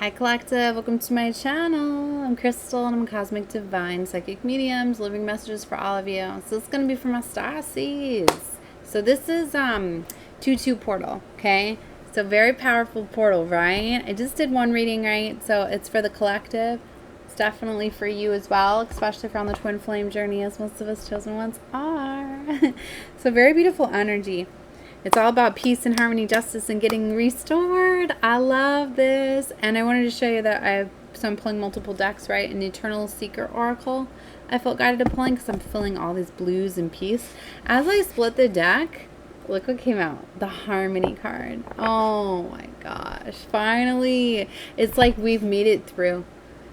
Hi Collective, welcome to my channel. I'm Crystal and I'm a Cosmic Divine Psychic Medium, delivering messages for all of you. So it's going to be for my Starseeds. So this is 2-2 portal, okay? So very powerful portal, right? I just did one reading, right? So it's for the collective. It's definitely for you as well, especially if you're on the twin flame journey, as most of us chosen ones are. So very beautiful energy. It's all about peace and harmony, justice, and getting restored. I love this. And I wanted to show you that I'm pulling multiple decks, right? An Eternal Seeker Oracle I felt guided to pulling because I'm feeling all these blues and peace. As I split the deck, look what came out. The Harmony card. Oh my gosh. Finally. It's like we've made it through.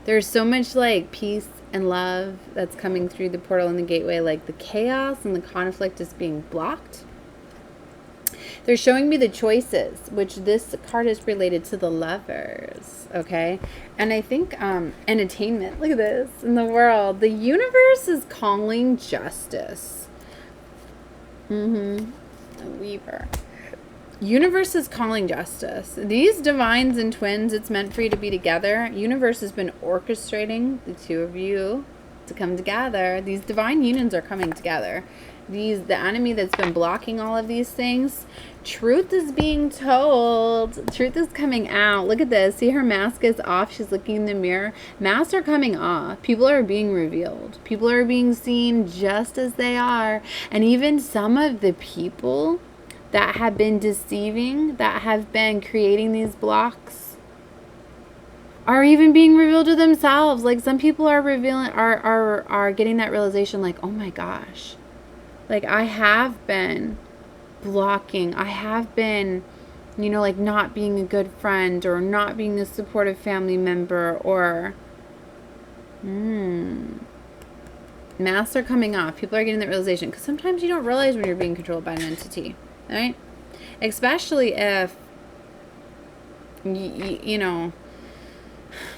There's so much like peace and love that's coming through the portal and the gateway. Like the chaos and the conflict is being blocked. They're showing me the choices, which this card is related to the Lovers, okay? And I think entertainment, look at this, in the world. The universe is calling justice. The Weaver. Universe is calling justice. These divines and twins, it's meant for you to be together. Universe has been orchestrating the two of you to come together. These divine unions are coming together. The enemy that's been blocking all of these things, truth is being told. Truth is coming out. Look at this. See, her mask is off. She's looking in the mirror. Masks are coming off. People are being revealed. People are being seen just as they are. And even some of the people that have been deceiving, that have been creating these blocks, are even being revealed to themselves. Like some people are revealing, are getting that realization, like, oh my gosh. Like, I have been blocking. I have been, you know, like not being a good friend or not being a supportive family member or, masks are coming off. People are getting that realization. Because sometimes you don't realize when you're being controlled by an entity, right? Especially if, you know,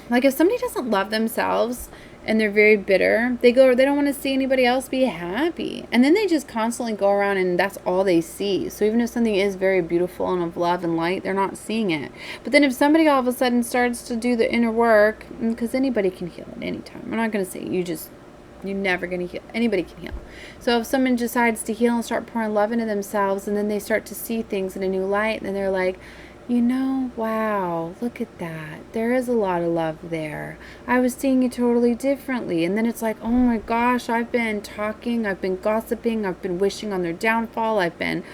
like if somebody doesn't love themselves and they're very bitter, they don't want to see anybody else be happy. And then they just constantly go around and that's all they see. So even if something is very beautiful and of love and light, they're not seeing it. But then if somebody all of a sudden starts to do the inner work, because anybody can heal at any time. I'm not going to say you're never going to heal. Anybody can heal. So if someone decides to heal and start pouring love into themselves and then they start to see things in a new light and then they're like, you know, wow, look at that. There is a lot of love there. I was seeing it totally differently. And then it's like, oh my gosh, I've been talking, I've been gossiping, I've been wishing on their downfall, I've been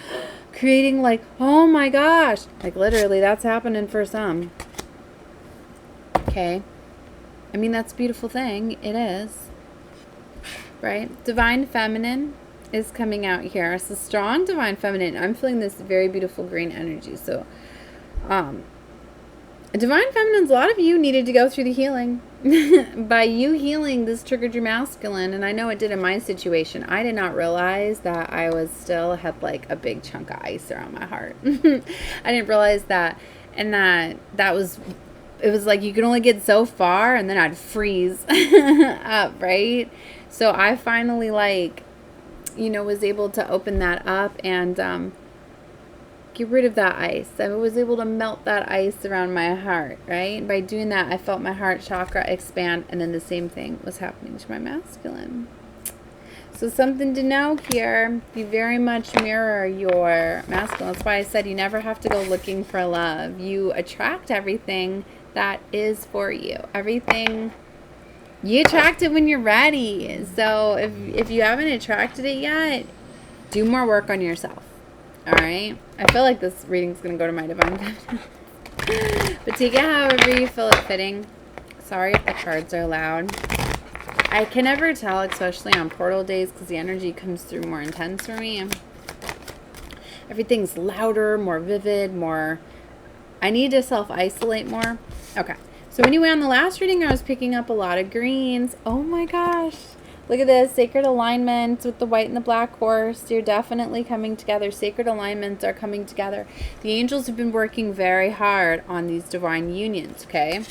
creating like, oh my gosh. Like literally that's happening for some. Okay. I mean, that's a beautiful thing. It is. Right? Divine Feminine is coming out here. So strong Divine Feminine. I'm feeling this very beautiful green energy. So Divine Feminines, a lot of you needed to go through the healing. By you healing, this triggered your masculine, and I know it did in my situation. I did not realize that I had like a big chunk of ice around my heart. I didn't realize that, and it was like you could only get so far, and then I'd freeze up, right? So I finally, like, you know, was able to open that up and get rid of that ice. I was able to melt that ice around my heart, right? By doing that, I felt my heart chakra expand, and then the same thing was happening to my masculine. So something to know here, you very much mirror your masculine. That's why I said you never have to go looking for love. You attract everything that is for you. Everything, you attract it when you're ready. So if you haven't attracted it yet, do more work on yourself. All right. I feel like this reading's going to go to my Divine Feminine. But take it however you feel it fitting. Sorry if the cards are loud. I can never tell, especially on portal days, because the energy comes through more intense for me. Everything's louder, more vivid, more... I need to self-isolate more. Okay. So anyway, on the last reading, I was picking up a lot of greens. Oh my gosh. Look at this, sacred alignment with the white and the black horse. You're definitely coming together. Sacred alignments are coming together. The angels have been working very hard on these divine unions, okay?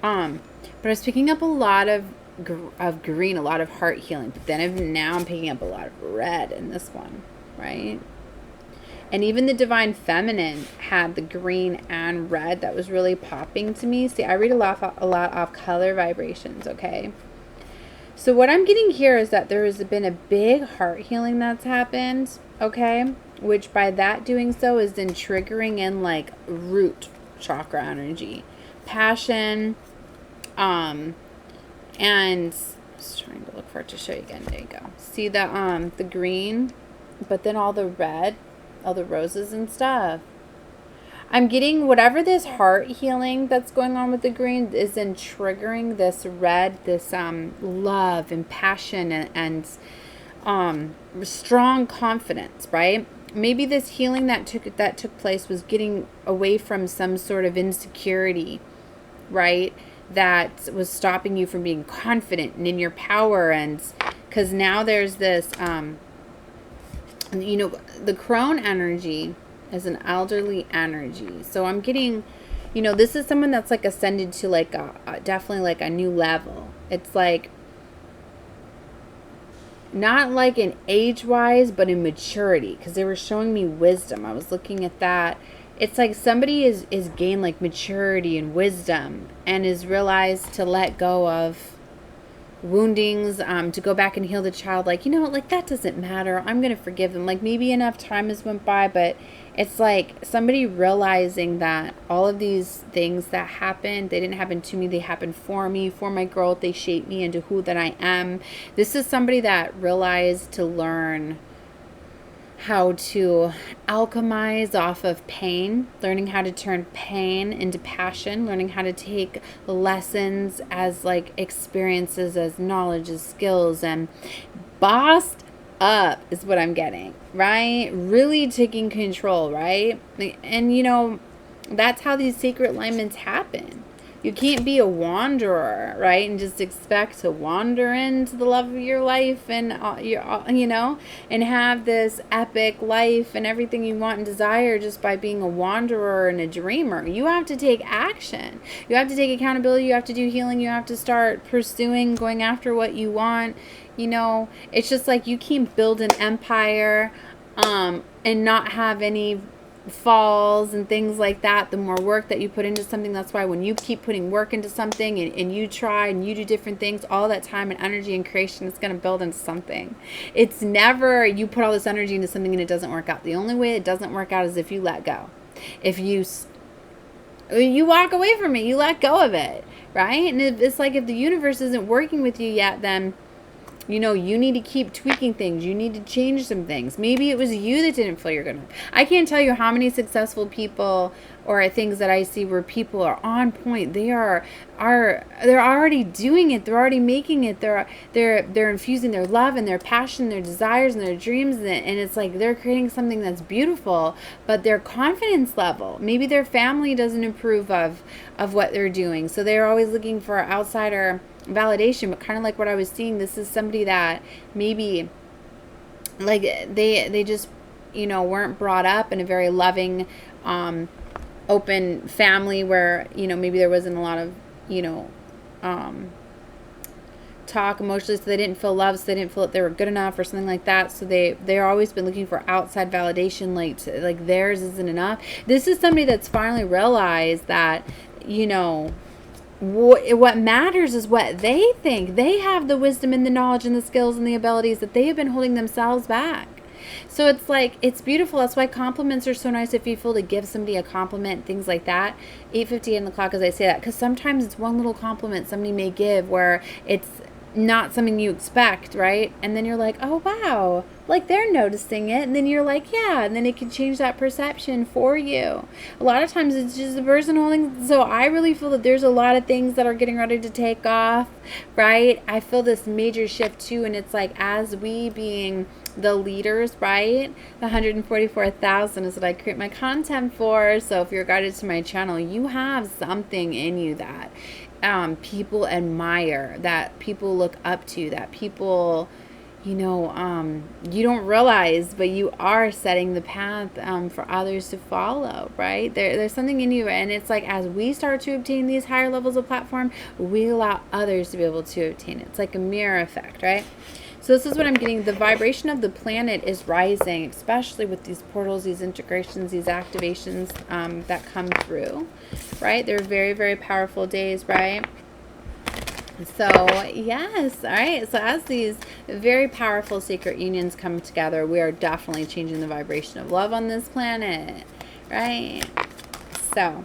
But I was picking up a lot of green, a lot of heart healing. But then now I'm picking up a lot of red in this one, right? And even the Divine Feminine had the green and red that was really popping to me. See, I read a lot off color vibrations, okay? So what I'm getting here is that there has been a big heart healing that's happened, okay? Which by that doing so is then triggering in like root chakra energy, passion, and just trying to look for it to show you again. There you go. See the green, but then all the red, all the roses and stuff. I'm getting whatever this heart healing that's going on with the green is then triggering this red, this love and passion and strong confidence, right? Maybe this healing that took place was getting away from some sort of insecurity, right? That was stopping you from being confident and in your power. And because now there's this, you know, the crone energy is an elderly energy. So I'm getting, you know, this is someone that's like ascended to like definitely like a new level. It's like not like in age wise, but in maturity, because they were showing me wisdom. I was looking at that. It's like somebody is gained like maturity and wisdom and is realized to let go of woundings, to go back and heal the child. Like, you know, like that doesn't matter. I'm going to forgive them. Like maybe enough time has went by, but it's like somebody realizing that all of these things that happened, they didn't happen to me. They happened for me, for my growth. They shaped me into who that I am. This is somebody that realized to learn how to alchemize off of pain, learning how to turn pain into passion, learning how to take lessons as like experiences, as knowledge, as skills, and bossed up is what I'm getting, right? Really taking control, right? And you know, that's how these sacred alignments happen. You can't be a wanderer, right? And just expect to wander into the love of your life and, you know, and have this epic life and everything you want and desire just by being a wanderer and a dreamer. You have to take action. You have to take accountability. You have to do healing. You have to start pursuing, going after what you want. You know, it's just like you can't build an empire and not have any falls and things like that. The more work that you put into something, that's why when you keep putting work into something and you try and you do different things, all that time and energy and creation is going to build into something. It's never you put all this energy into something and it doesn't work out. The only way it doesn't work out is if you let go. If you walk away from it, you let go of it, right? And it's like if the universe isn't working with you yet, then you know, you need to keep tweaking things. You need to change some things. Maybe it was you that didn't feel you're good enough. I can't tell you how many successful people or things that I see where people are on point. They're already doing it. They're already making it. They're infusing their love and their passion, their desires and their dreams in it. And it's like they're creating something that's beautiful, but their confidence level, maybe their family doesn't approve of what they're doing. So they're always looking for outsider validation. But kind of like what I was seeing, this is somebody that maybe like they just, you know, weren't brought up in a very loving open family where, you know, maybe there wasn't a lot of, you know, talk emotionally, so they didn't feel loved, so they didn't feel that they were good enough or something like that. So they're always been looking for outside validation, like theirs isn't enough. This is somebody that's finally realized that, you know, what matters is what they think. They have the wisdom and the knowledge and the skills and the abilities that they have been holding themselves back. So it's like, it's beautiful. That's why compliments are so nice if you feel to give somebody a compliment, things like that. 8:50 on the clock as I say that, because sometimes it's one little compliment somebody may give where it's not something you expect, right? And then you're like, oh wow, like they're noticing it, and then you're like, yeah, and then it can change that perception for you. A lot of times it's just the person holding. So I really feel that there's a lot of things that are getting ready to take off, right? I feel this major shift too, and it's like, as we being the leaders, right, the 144,000 is what I create my content for. So if you're guided to my channel, you have something in you that people admire, that people look up to, that people, you know, you don't realize, but you are setting the path for others to follow, right? There's something in you, and it's like, as we start to obtain these higher levels of platform, we allow others to be able to obtain it. It's like a mirror effect, right? So this is what I'm getting. The vibration of the planet is rising, especially with these portals, these integrations, these activations that come through, right? They're very, very powerful days, right? So, yes, all right. So as these very powerful secret unions come together, we are definitely changing the vibration of love on this planet, right? So,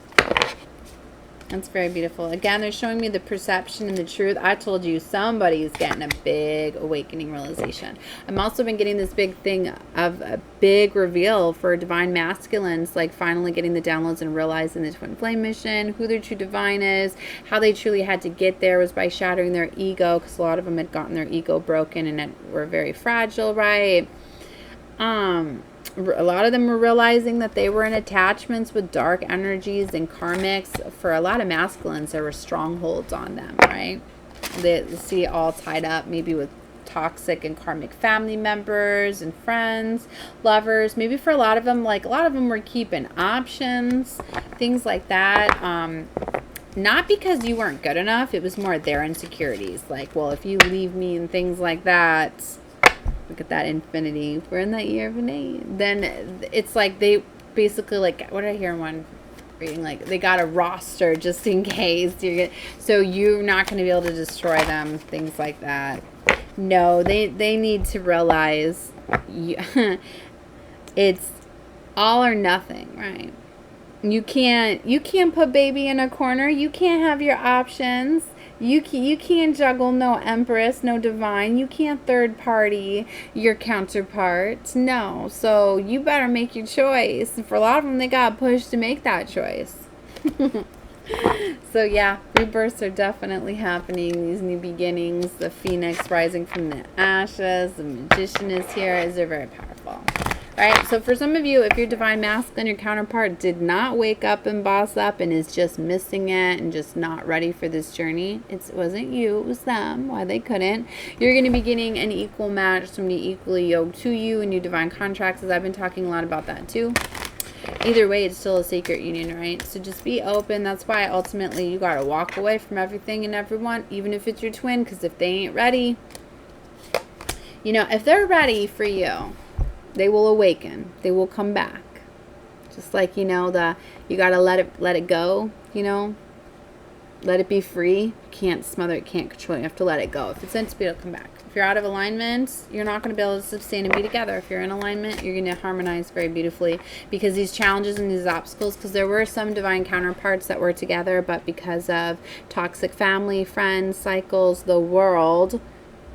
that's very beautiful. Again, they're showing me the perception and the truth. I told you somebody's getting a big awakening realization. I'm also been getting this big thing of a big reveal for divine masculines, like finally getting the downloads and realizing the twin flame mission, who their true divine is, how they truly had to get there was by shattering their ego, because a lot of them had gotten their ego broken and were very fragile, right? A lot of them were realizing that they were in attachments with dark energies and karmics. For a lot of masculines, there were strongholds on them, right? They see it all tied up, maybe with toxic and karmic family members and friends, lovers. Maybe for a lot of them, like a lot of them were keeping options, things like that. Not because you weren't good enough. It was more their insecurities. Like, well, if you leave me and things like that. Look at that infinity. We're in that year of an 8. Then it's like they basically, like, what did I hear in one reading? Like, they got a roster just in case. So you're not going to be able to destroy them. Things like that. No, they need to realize it's all or nothing, right? You can't put baby in a corner. You can't have your options. You can't juggle no empress, no divine. You can't third party your counterpart. No. So you better make your choice. And for a lot of them, they got pushed to make that choice. So yeah, rebirths are definitely happening. These new beginnings, the phoenix rising from the ashes, the magician is here. They're very powerful. Alright, so for some of you, if your divine masculine, your counterpart did not wake up and boss up and is just missing it and just not ready for this journey, it wasn't you, it was them, why they couldn't. You're going to be getting an equal match, somebody equally yoked to you and new divine contracts, as I've been talking a lot about that too. Either way, it's still a sacred union, right? So just be open. That's why ultimately you got to walk away from everything and everyone, even if it's your twin, because if they ain't ready, you know, if they're ready for you, they will awaken. They will come back. Just like, you know, you got to let it go, you know. Let it be free. You can't smother it, can't control it. You have to let it go. If it's meant to be, it'll come back. If you're out of alignment, you're not going to be able to sustain and be together. If you're in alignment, you're going to harmonize very beautifully. Because these challenges and these obstacles, because there were some divine counterparts that were together, but because of toxic family, friends, cycles, the world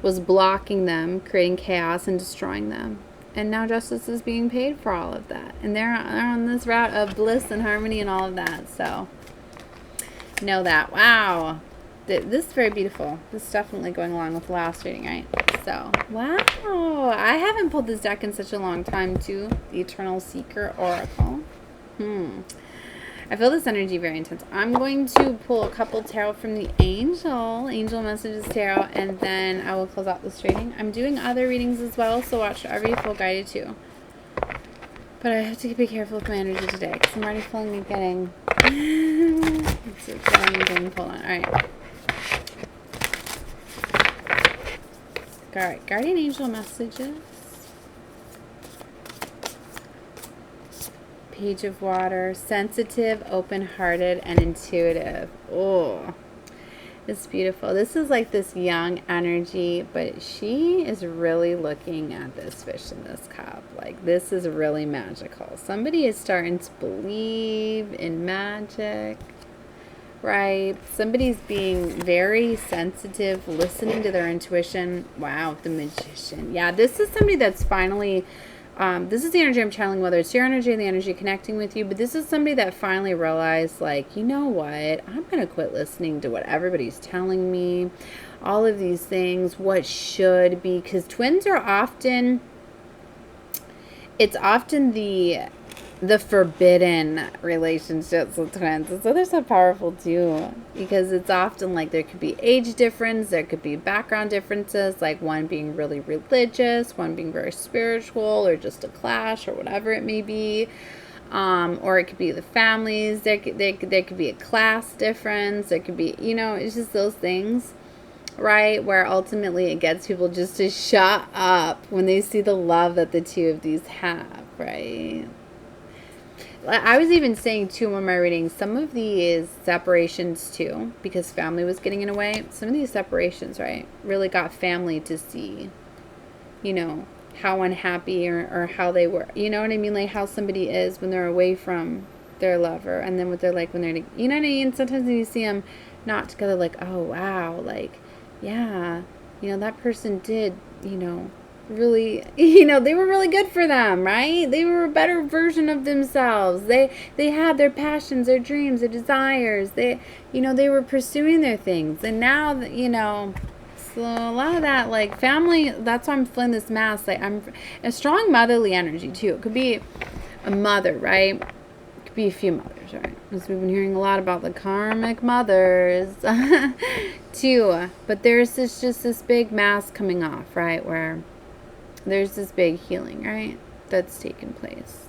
was blocking them, creating chaos and destroying them. And now justice is being paid for all of that. And they're on this route of bliss and harmony and all of that. So, know that. Wow. This is very beautiful. This is definitely going along with the last reading, right? So, wow. I haven't pulled this deck in such a long time, too. The Eternal Seeker Oracle. I feel this energy very intense. I'm going to pull a couple tarot from the Angel Messages Tarot, and then I will close out this reading. I'm doing other readings as well, so watch whatever you feel guided to. But I have to be careful with my energy today, because I'm already feeling me getting... Let's see, hold on. Alright. Alright, Guardian Angel Messages. Page of Water, sensitive, open-hearted, and intuitive. Oh, it's beautiful. This is like this young energy, but she is really looking at this fish in this cup. Like, this is really magical. Somebody is starting to believe in magic, right? Somebody's being very sensitive, listening to their intuition. Wow, the Magician. Yeah, this is somebody that's finally... this is the energy I'm channeling, whether it's your energy or the energy connecting with you, but this is somebody that finally realized, like, you know what, I'm going to quit listening to what everybody's telling me, all of these things, what should be, because twins are often, it's often the forbidden relationships with twins. So they're so powerful too, because it's often like there could be age difference, there could be background differences, like one being really religious, one being very spiritual, or just a clash, or whatever it may be. Or it could be the families, there could be a class difference, there could be, you know, it's just those things. right? Where ultimately it gets people just to shut up when they see the love that the two of these have, right? I was even saying too in my readings, some of these separations too, because family was getting in the way, some of these separations, right, really got family to see, you know, how unhappy or how they were, you know what I mean? Like how somebody is when they're away from their lover, and then what they're like when they're, you know what I mean? Sometimes when you see them not together, like, oh wow, like, yeah, you know, that person did, you know, really, you know, they were really good for them, right? They were a better version of themselves. They had their passions, their dreams, their desires. They, you know, they were pursuing their things. And now, you know, so a lot of that, like, family, that's why I'm feeling this mass. Like, I'm a strong motherly energy, too. It could be a mother, right? It could be a few mothers, right? Because we've been hearing a lot about the karmic mothers, too. But there's just this big mass coming off, right? Where there's this big healing, right? That's taking place.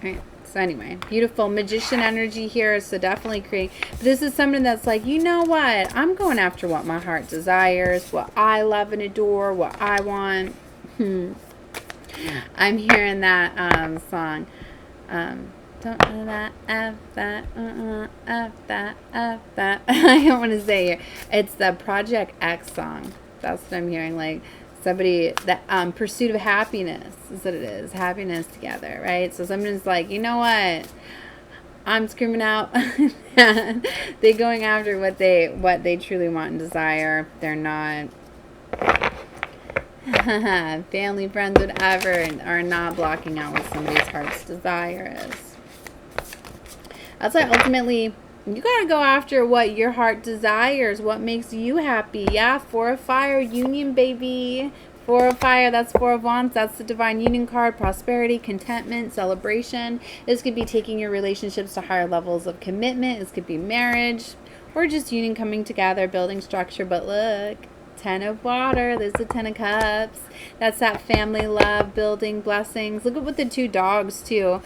Right. So anyway, beautiful magician energy here. So definitely create. But this is something that's like, you know what? I'm going after what my heart desires, what I love and adore, what I want. I'm hearing that song. Don't know that, F that, F that, F that. I don't want to say it. It's the Project X song. That's what I'm hearing. Like, somebody, that pursuit of happiness is what it is. Happiness together, right? So somebody's like, you know what? I'm screaming out. They're going after what they truly want and desire. They're not family, friends, whatever, and are not blocking out what somebody's heart's desire is. That's why ultimately you gotta go after what your heart desires, what makes you happy. Yeah, 4 of Fire, union, baby. 4 of Fire, that's 4 of Wands. That's the Divine Union card. Prosperity, contentment, celebration. This could be taking your relationships to higher levels of commitment. This could be marriage or just union coming together, building structure. But look, 10 of Water. There's the 10 of Cups. That's that family love, building, blessings. Look at what the 2 dogs too.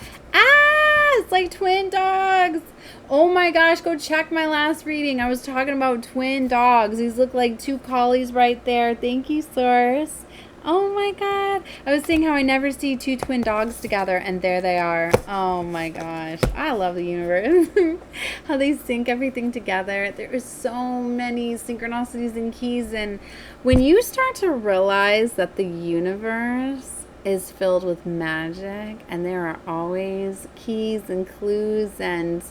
It's like twin dogs. Oh my gosh, go check my last reading. I was talking about twin dogs. These look like 2 collies right there. Thank you, Source. Oh my god. I was saying how I never see 2 twin dogs together, and there they are. Oh my gosh. I love the universe. How they sync everything together. There are so many synchronicities and keys, and when you start to realize that the universe is filled with magic, and there are always keys and clues and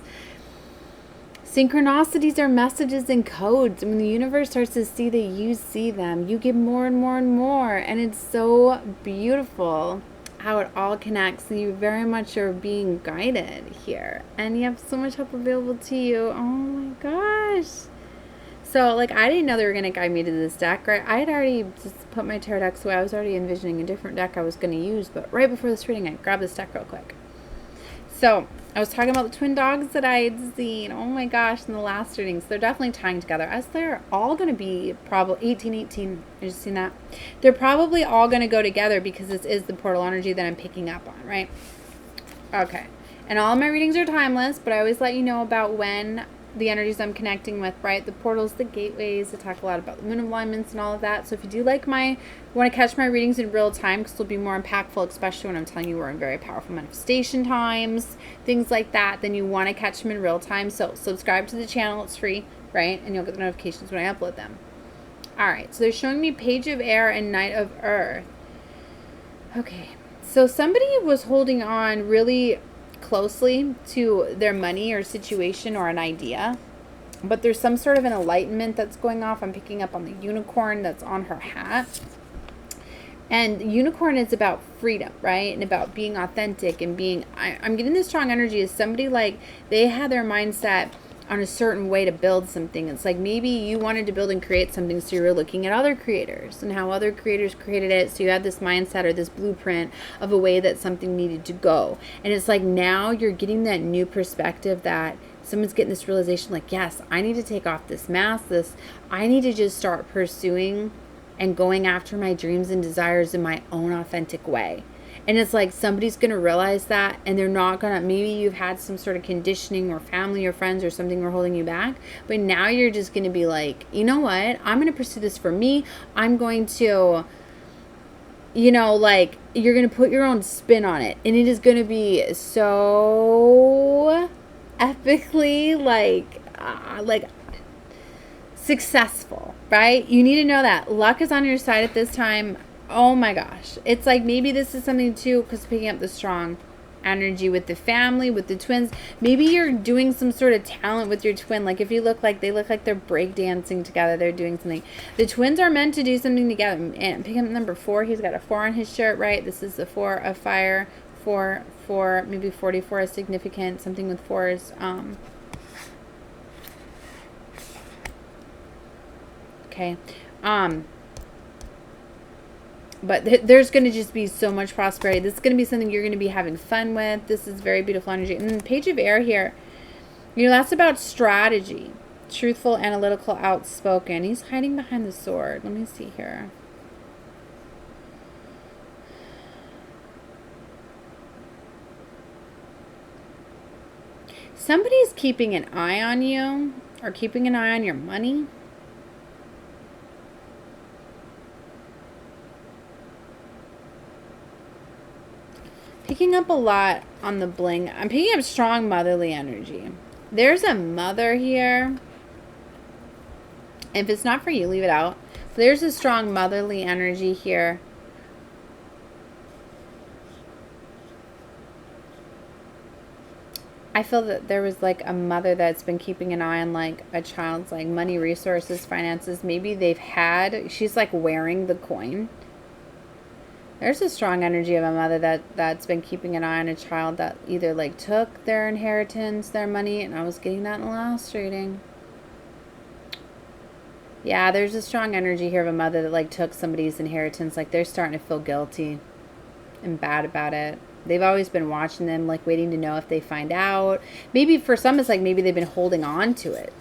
synchronicities are messages and codes. And when the universe starts to see that you see them, you get more and more and more. And it's so beautiful how it all connects. And you very much are being guided here. And you have so much help available to you. Oh my gosh. So, like, I didn't know they were going to guide me to this deck, right? I had already just put my tarot decks away. I was already envisioning a different deck I was going to use. But right before this reading, I grabbed this deck real quick. So, I was talking about the twin dogs that I had seen. Oh my gosh, in the last readings. They're definitely tying together. As they're all going to be probably 18. I just seen that. They're probably all going to go together because this is the portal energy that I'm picking up on, right? Okay. And all my readings are timeless, but I always let you know about when the energies I'm connecting with, right? The portals, the gateways. I talk a lot about the moon alignments and all of that. So if you do like want to catch my readings in real time, because they'll be more impactful, especially when I'm telling you we're in very powerful manifestation times, things like that, then you want to catch them in real time. So subscribe to the channel. It's free, right? And you'll get the notifications when I upload them. All right. So they're showing me Page of Air and Knight of Earth. Okay. So somebody was holding on really closely to their money or situation or an idea, but there's some sort of an enlightenment that's going off. I'm picking up on the unicorn that's on her hat, and unicorn is about freedom, right? And about being authentic and being, I'm getting this strong energy as somebody like they had their mindset on a certain way to build something. It's like maybe you wanted to build and create something, so you were looking at other creators and how other creators created it, so you had this mindset or this blueprint of a way that something needed to go. And it's like now you're getting that new perspective that someone's getting this realization like, yes, I need to take off this mask, I need to just start pursuing and going after my dreams and desires in my own authentic way. And it's like somebody's going to realize that, and they're not going to, maybe you've had some sort of conditioning or family or friends or something were holding you back. But now you're just going to be like, you know what? I'm going to pursue this for me. I'm going to, you know, like, you're going to put your own spin on it. And it is going to be so epically, like successful, right? You need to know that luck is on your side at this time. Oh my gosh. It's like maybe this is something too, because picking up the strong energy with the family, with the twins. Maybe you're doing some sort of talent with your twin. Like if you look like, they look like they're breakdancing together. They're doing something. The twins are meant to do something together. And pick up number 4. He's got a 4 on his shirt, right? This is the 4 of fire. 4, maybe 44 is significant. Something with 4s. Okay. But there's going to just be so much prosperity. This is going to be something you're going to be having fun with. This is very beautiful energy. And then the Page of Air here, you know, that's about strategy. Truthful, analytical, outspoken. He's hiding behind the sword. Let me see here. Somebody's keeping an eye on you, or keeping an eye on your money. Picking up a lot on the bling. I'm picking up strong motherly energy. There's a mother here. If it's not for you, leave it out. But there's a strong motherly energy here. I feel that there was like a mother that's been keeping an eye on like a child's like money, resources, finances. Maybe they've had, she's like wearing the coin. There's a strong energy of a mother that's been keeping an eye on a child that either like took their inheritance, their money, and I was getting that in the last reading. Yeah, there's a strong energy here of a mother that like took somebody's inheritance. Like they're starting to feel guilty and bad about it. They've always been watching them, like waiting to know if they find out. Maybe for some it's like maybe they've been holding on to it.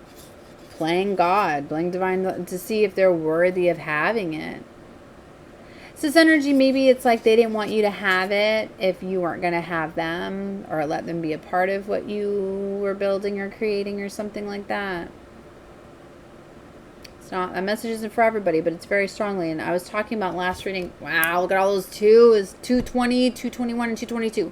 Playing God, playing divine to see if they're worthy of having it. So this energy, maybe it's like they didn't want you to have it if you weren't going to have them, or let them be a part of what you were building or creating or something like that. It's not, a message isn't for everybody, but it's very strongly. And I was talking about last reading. Wow, look at all those 2. Is 220, 221, and 222.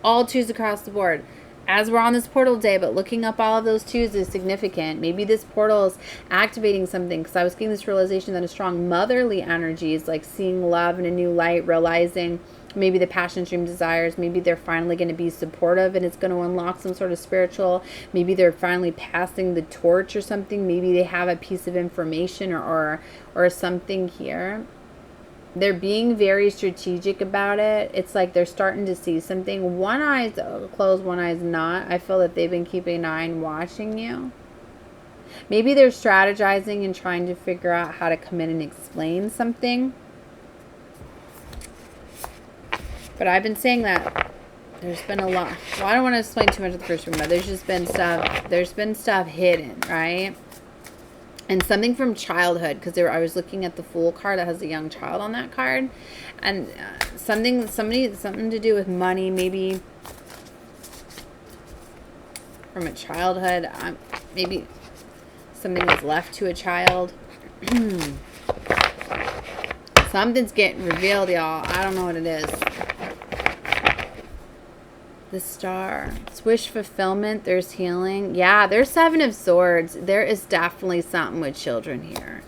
All 2s across the board. As we're on this portal day, but looking up all of those 2s is significant. Maybe this portal is activating something, because I was getting this realization that a strong motherly energy is like seeing love in a new light, realizing maybe the passion, dream, desires, maybe they're finally going to be supportive and it's going to unlock some sort of spiritual, maybe they're finally passing the torch or something, maybe they have a piece of information or something here. They're being very strategic about it. It's like they're starting to see something. One eye's closed, one eye's not. I feel that they've been keeping an eye and watching you. Maybe they're strategizing and trying to figure out how to come in and explain something. But I've been saying that there's been a lot. Well, I don't want to explain too much of the first room, but there's just been stuff. There's been stuff hidden, right? And something from childhood, because I was looking at the Fool card that has a young child on that card, and something to do with money, maybe from a childhood. Maybe something was left to a child. Something's getting revealed, y'all. I don't know what it is. The Star. It's wish fulfillment. There's healing. Yeah, there's 7 of Swords. There is definitely something with children here.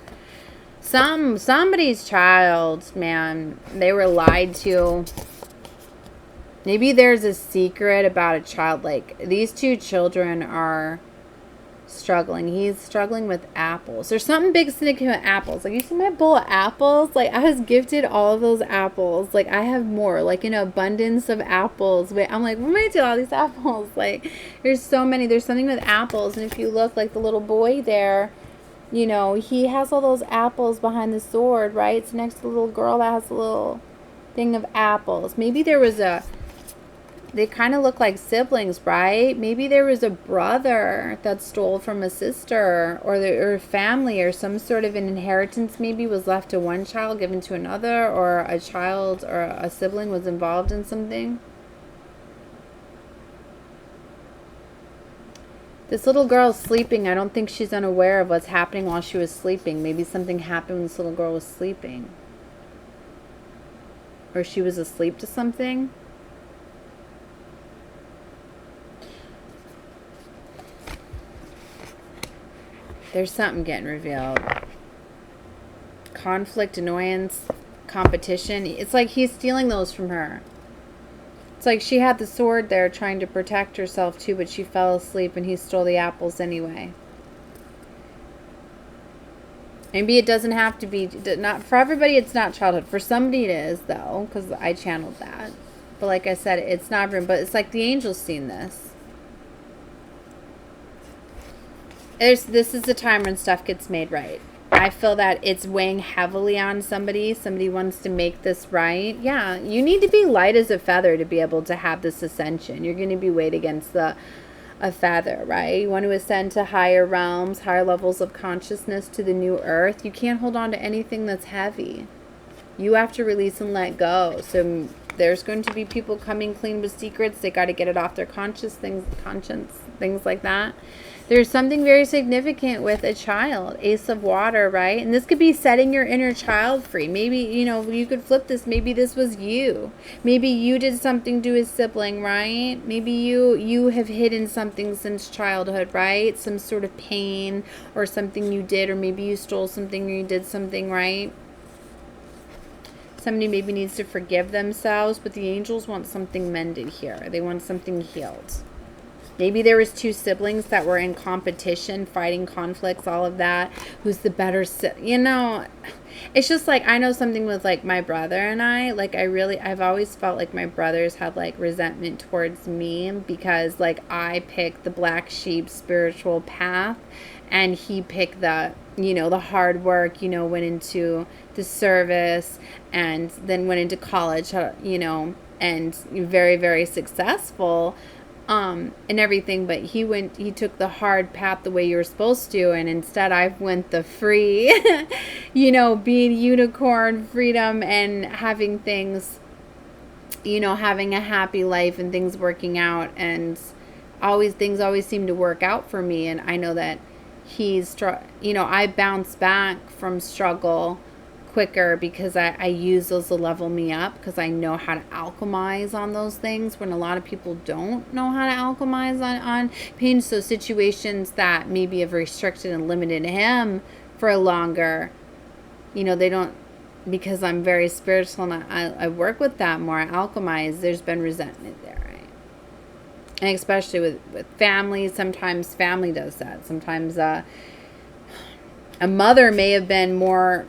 Somebody's child, man. They were lied to. Maybe there's a secret about a child. Like, these 2 children are struggling. He's struggling with apples. There's something big significant with apples. Like, you see my bowl of apples? Like, I was gifted all of those apples. Like, I have more. Like, an abundance of apples. Wait, I'm like, what am I doing all these apples? Like, there's so many. There's something with apples. And if you look, like, the little boy there, you know, he has all those apples behind the sword, right? It's next to the little girl that has a little thing of apples. Maybe there was a they kind of look like siblings, right? Maybe there was a brother that stole from a sister, or family, or some sort of an inheritance maybe was left to one child, given to another, or a child or a sibling was involved in something. This little girl is sleeping. I don't think she's unaware of what's happening while she was sleeping. Maybe something happened when this little girl was sleeping. Or she was asleep to something. There's something getting revealed. Conflict, annoyance, competition. It's like he's stealing those from her. It's like she had the sword there trying to protect herself too, but she fell asleep and he stole the apples anyway. Maybe it doesn't have to be, not for everybody it's not childhood. For somebody it is though, because I channeled that. But like I said, it's not everyone, but it's like the angel's seen this. This is the time when stuff gets made right. I feel that it's weighing heavily on somebody. Somebody wants to make this right. Yeah, you need to be light as a feather to be able to have this ascension. You're going to be weighed against a feather, right? You want to ascend to higher realms, higher levels of consciousness, to the new earth. You can't hold on to anything that's heavy. You have to release and let go. So there's going to be people coming clean with secrets. They got to get it off their conscience, things like that. There's something very significant with a child. Ace of water, right? And this could be setting your inner child free. Maybe, you know, you could flip this. Maybe this was you. Maybe you did something to his sibling, right? Maybe you have hidden something since childhood, right? Some sort of pain or something you did, or maybe you stole something or you did something, right? Somebody maybe needs to forgive themselves, but the angels want something mended here. They want something healed. Maybe there was two siblings that were in competition, fighting conflicts, all of that. Who's the better you know, it's just like, I know something with like my brother and I, like I've always felt like my brothers had like resentment towards me because like I picked the black sheep spiritual path and he picked the, you know, the hard work, you know, went into the service and then went into college, you know, and very, very successful. And everything, but he took the hard path the way you were supposed to, and instead I went the free, you know, being unicorn, freedom, and having things, you know, having a happy life and things working out, and things always seem to work out for me. And I know that you know, I bounce back from struggle quicker because I use those to level me up, because I know how to alchemize on those things when a lot of people don't know how to alchemize on pain. So situations that maybe have restricted and limited him for longer, you know, they don't, because I'm very spiritual and I work with that more, I alchemize, there's been resentment there, right? And especially with family, sometimes family does that. Sometimes a mother may have been more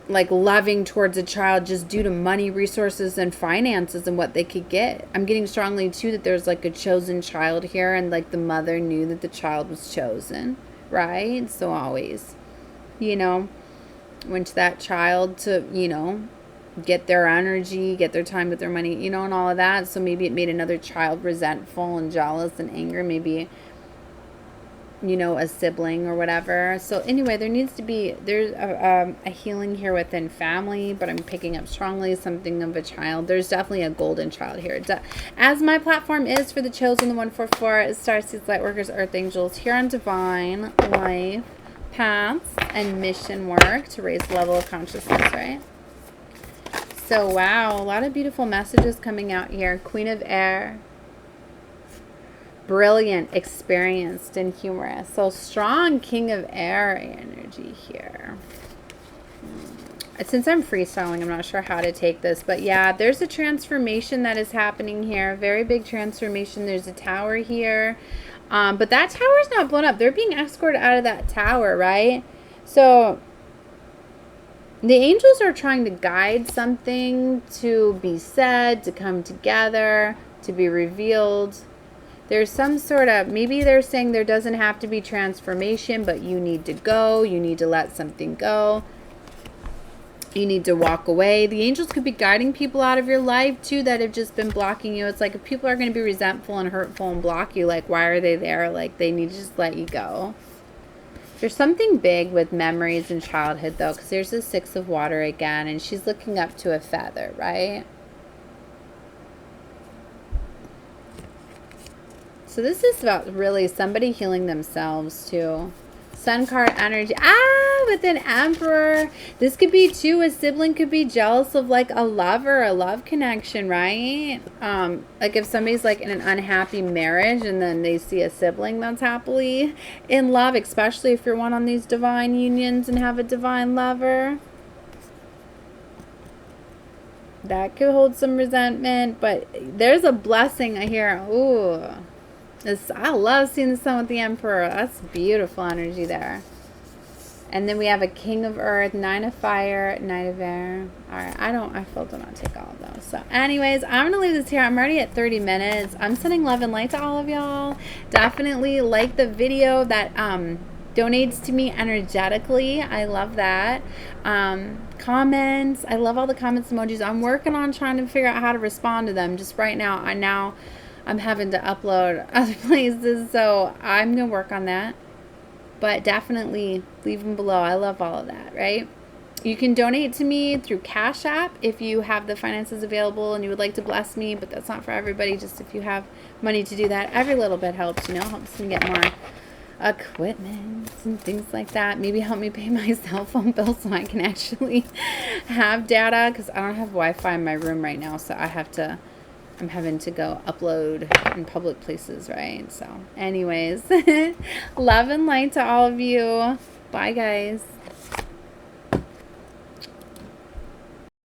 like loving towards a child just due to money, resources, and finances and what they could get. I'm getting strongly too that there's like a chosen child here, and like the mother knew that the child was chosen, right? So always, you know, went to that child to, you know, get their energy, get their time, get their money, you know, and all of that. So maybe it made another child resentful and jealous and angry. Maybe, you know, a sibling or whatever. So anyway, there's a healing here within family, but I'm picking up strongly something of a child. There's definitely a golden child here. As my platform is for the chosen, the 144 Starseed Lightworkers, Earth Angels, here on Divine Life Paths and Mission Work to raise the level of consciousness, right? So wow, a lot of beautiful messages coming out here. Queen of Air. Brilliant, experienced, and humorous. So strong King of Air energy here. Since I'm freestyling, I'm not sure how to take this, but yeah, there's a transformation that is happening here. Very big transformation. There's a tower here, but that tower is not blown up. They're being escorted out of that tower, right? So the angels are trying to guide something to be said, to come together, to be revealed. There's some sort of, maybe they're saying there doesn't have to be transformation, but you need to go. You need to let something go. You need to walk away. The angels could be guiding people out of your life too that have just been blocking you. It's like if people are going to be resentful and hurtful and block you, like why are they there? Like they need to just let you go. There's something big with memories in childhood though, because there's the Six of Water again, and she's looking up to a feather, right? So this is about really somebody healing themselves too. Sun card energy. With an Emperor. This could be too, a sibling could be jealous of like a lover, a love connection, right? Like if somebody's like in an unhappy marriage and then they see a sibling that's happily in love, especially if you're one on these divine unions and have a divine lover. That could hold some resentment, but there's a blessing I hear. Ooh. I love seeing the sun with the Emperor. That's beautiful energy there. And then we have a King of Earth, Nine of Fire, Knight of Air. Alright, I feel do not take all of those. So anyways, I'm going to leave this here. I'm already at 30 minutes. I'm sending love and light to all of y'all. Definitely like the video that donates to me energetically. I love that. Comments. I love all the comments, emojis. I'm working on trying to figure out how to respond to them. Just right now, I'm having to upload other places, so I'm going to work on that. But definitely leave them below. I love all of that, right? You can donate to me through Cash App if you have the finances available and you would like to bless me, but that's not for everybody. Just if you have money to do that, every little bit helps, you know, helps me get more equipment and things like that. Maybe help me pay my cell phone bill so I can actually have data, because I don't have Wi-Fi in my room right now, so I'm having to go upload in public places, right? So anyways, love and light to all of you. Bye, guys.